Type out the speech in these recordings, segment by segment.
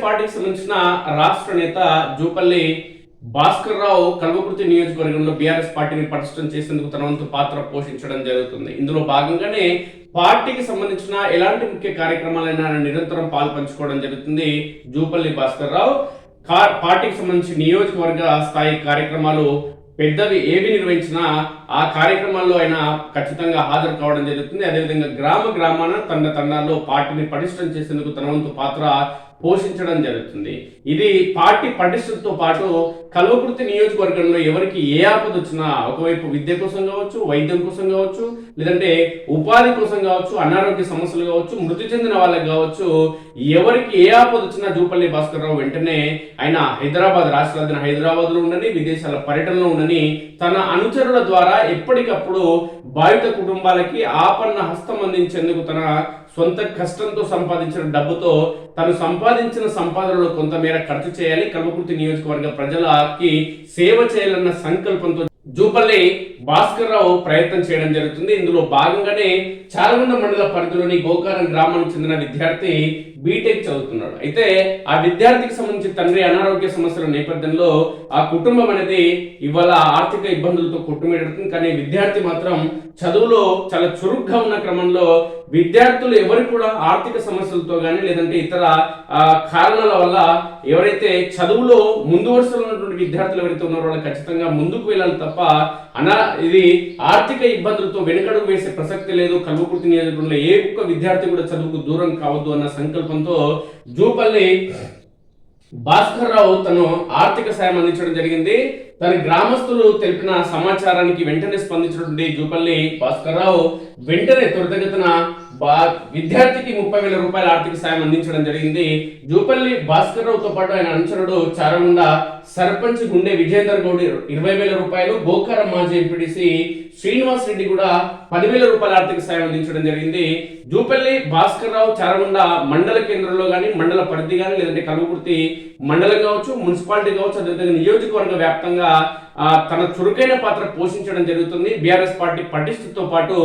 పార్టీకి సంబంధించిన రాష్ట్ర నేత జూపల్లి భాస్కర్ రావు కల్వకుర్తి నియోజకవర్గంలో బీఆర్ఎస్ పార్టీని పటిష్టం చేసేందుకు తన వంతు పాత్ర పోషించడం జరుగుతుంది. ఇందులో భాగంగానే పార్టీకి సంబంధించిన ఎలాంటి ముఖ్య కార్యక్రమాలైనా నిరంతరం పాల్పంచుకోవడం జరుగుతుంది. జూపల్లి భాస్కర్ రావు పార్టీకి సంబంధించి నియోజకవర్గ స్థాయి కార్యక్రమాలు పెద్దవి ఏవి నిర్వహించినా ఆ కార్యక్రమాల్లో ఆయన ఖచ్చితంగా హాజరు కావడం జరుగుతుంది. అదేవిధంగా గ్రామాన తండాల్లో పార్టీని పటిష్టం చేసేందుకు తన వంతు పాత్ర పోషించడం జరుగుతుంది. ఇది పార్టీ పటిష్టంతో పాటు కల్వకుర్తి నియోజకవర్గంలో ఎవరికి ఏ ఆపద వచ్చినా, ఒకవైపు విద్య కోసం కావచ్చు, వైద్యం కోసం కావచ్చు, లేదంటే ఉపాధి కోసం కావచ్చు, అనారోగ్య సమస్యలు కావచ్చు, మృతి చెందిన వాళ్ళకి కావచ్చు, ఎవరికి ఏ ఆపద వచ్చినా జూపల్లి భాస్కర్ రావు వెంటనే ఆయన రాష్ట్ర రాజధాని హైదరాబాద్ లో ఉండని, విదేశాల పర్యటనలో ఉండని తన అనుచరుల ద్వారా ఎప్పటికప్పుడు బాధిత కుటుంబాలకి ఆపన్న హస్తం అందించేందుకు తన సొంత కష్టంతో సంపాదించిన డబ్బుతో తను సంపాదించిన సంపాదనలో కొంతమేర ఖర్చు చేయాలి, కల్వకుర్తి నియోజకవర్గ ప్రజలకి సేవ చేయాలన్న సంకల్పంతో జూపల్లి భాస్కర్ రావు ప్రయత్నం చేయడం జరుగుతుంది. ఇందులో భాగంగానే చాలగొండ మండల పరిధిలోని గోకారం గ్రామానికి చెందిన విద్యార్థి బీటెక్ చదువుతున్నాడు. అయితే ఆ విద్యార్థికి సంబంధించి తండ్రి అనారోగ్య సమస్యల నేపథ్యంలో ఆ కుటుంబం అనేది ఇవాళ ఆర్థిక ఇబ్బందులతో కొట్టుమిడుతుంది. కానీ విద్యార్థి మాత్రం చదువులో చాలా చురుగ్గా ఉన్న క్రమంలో విద్యార్థులు ఎవరు కూడా ఆర్థిక సమస్యలతో కానీ లేదంటే ఇతర కారణాల వల్ల ఎవరైతే చదువులో ముందు వరుసలో ఉన్నటువంటి విద్యార్థులు ఎవరైతే ఉన్నారో వాళ్ళు ఖచ్చితంగా ముందుకు వెళ్ళాలి తప్ప ఇది ఆర్థిక ఇబ్బందులతో వెనుకడుగు వేసే ప్రసక్తి లేదు. కల్వకుర్తి నియోజకవర్గంలో ఏ ఒక్క విద్యార్థి కూడా చదువుకు దూరం కావద్దు అన్న సంకల్పంతో జూపల్లి భాస్కర్ రావు తను ఆర్థిక సాయం అందించడం జరిగింది. తన గ్రామస్తులు తెలిపిన సమాచారానికి వెంటనే స్పందించినటువంటి జూపల్లి భాస్కర్ రావు వెంటనే త్వరితగతిన విద్యార్థికి 30,000 రూపాయల ఆర్థిక సాయం అందించడం జరిగింది. జూపల్లి భాస్కర్ రావుతో పాటు ఆయన అనుచరుడు చారగుండ సర్పంచ్ గుండె విజేందర్ గౌడ్ 20,000 రూపాయలు, గోకారం మాజీ ఎంపీడీసీ శ్రీనివాస్ రెడ్డి కూడా 10,000 రూపాయల ఆర్థిక సాయం అందించడం జరిగింది. జూపల్లి భాస్కర్ రావు చారగుండ మండల కేంద్రంలో కానీ, మండల పరిధి కానీ, లేదంటే కల్వకుర్తి మండలం కావచ్చు, మున్సిపాలిటీ కావచ్చు, అదేవిధంగా నియోజకవర్గ వ్యాప్తంగా తన చురుకైన పాత్ర పోషించడం జరుగుతుంది. బీఆర్ఎస్ పార్టీ పటిష్టతో పాటు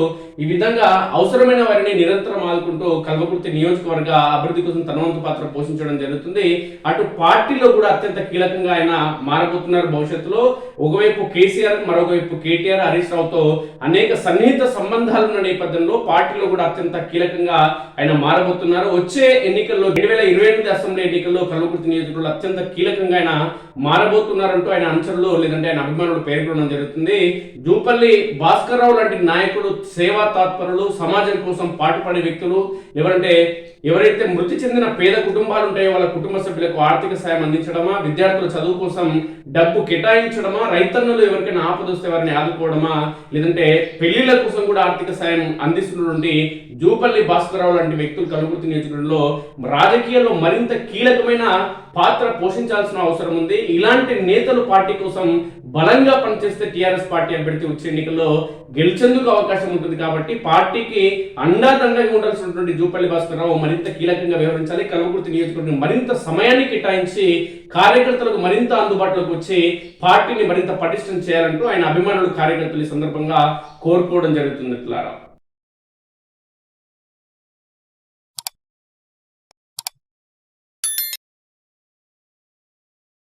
ఈ విధంగా అవసరమైన వారిని నిరంతరం ఆదుకుంటూ కల్వకుర్తి నియోజకవర్గ అభివృద్ధి కోసం తన వంతు పాత్ర పోషించడం జరుగుతుంది. అటు పార్టీలో కూడా అత్యంత కీలకంగా ఆయన మారబోతున్నారు భవిష్యత్తులో. ఒకవైపు కేసీఆర్, మరొకవైపు కేటీఆర్, హరీష్ రావుతో అనేక సన్నిహిత సంబంధాలు ఉన్న నేపథ్యంలో పార్టీలో కూడా అత్యంత కీలకంగా ఆయన మారబోతున్నారు. వచ్చే ఎన్నికల్లో 2028 అసెంబ్లీ ఎన్నికల్లో కల్వకుర్తి నియోజకవర్గంలో అత్యంత కీలకంగా ఆయన మారబోతున్నారంటూ ఆయన అనుచరులు లేదంటే ఆయన అభిమానులు పేర్కొనడం జరుగుతుంది. జూపల్లి భాస్కర్ రావు లాంటి నాయకులు, సేవా తాత్పరులు, సమాజం కోసం పాటుపడే వ్యక్తులు ఎవరైతే మృతి చెందిన పేద కుటుంబాలు ఉంటాయో వాళ్ళ కుటుంబ సభ్యులకు ఆర్థిక సాయం అందించడమా, విద్యార్థుల చదువు కోసం డబ్బు కేటాయించడమా, రైతన్నులు ఎవరికైనా ఆపదొస్తే వారిని ఆదుకోవడమా, లేదంటే పెళ్లిళ్ల కోసం కూడా ఆర్థిక సాయం అందిస్తున్నటువంటి జూపల్లి భాస్కర్ రావు లాంటి వ్యక్తులు కల్వకుర్తి నియోజకవర్గంలో రాజకీయాల్లో మరింత కీలకమైన పాత్ర పోషించాల్సిన అవసరం ఉంది. ఇలాంటి నేతలు పార్టీ కోసం బలంగా పనిచేస్తే టీఆర్ఎస్ పార్టీ అభ్యర్థి వచ్చే ఎన్నికల్లో గెలిచేందుకు అవకాశం ఉంటుంది. కాబట్టి పార్టీకి అండాదండగా ఉండాల్సినటువంటి జూపల్లి భాస్కర్ రావు మరింత కీలకంగా వ్యవహరించాలి. కల్వకుర్తి నియోజకవర్గం మరింత సమయాన్ని కేటాయించి కార్యకర్తలకు మరింత అందుబాటులోకి వచ్చి పార్టీని మరింత పటిష్టం చేయాలంటూ ఆయన అభిమానులు, కార్యకర్తలు ఈ సందర్భంగా కోరుకోవడం జరుగుతుంది.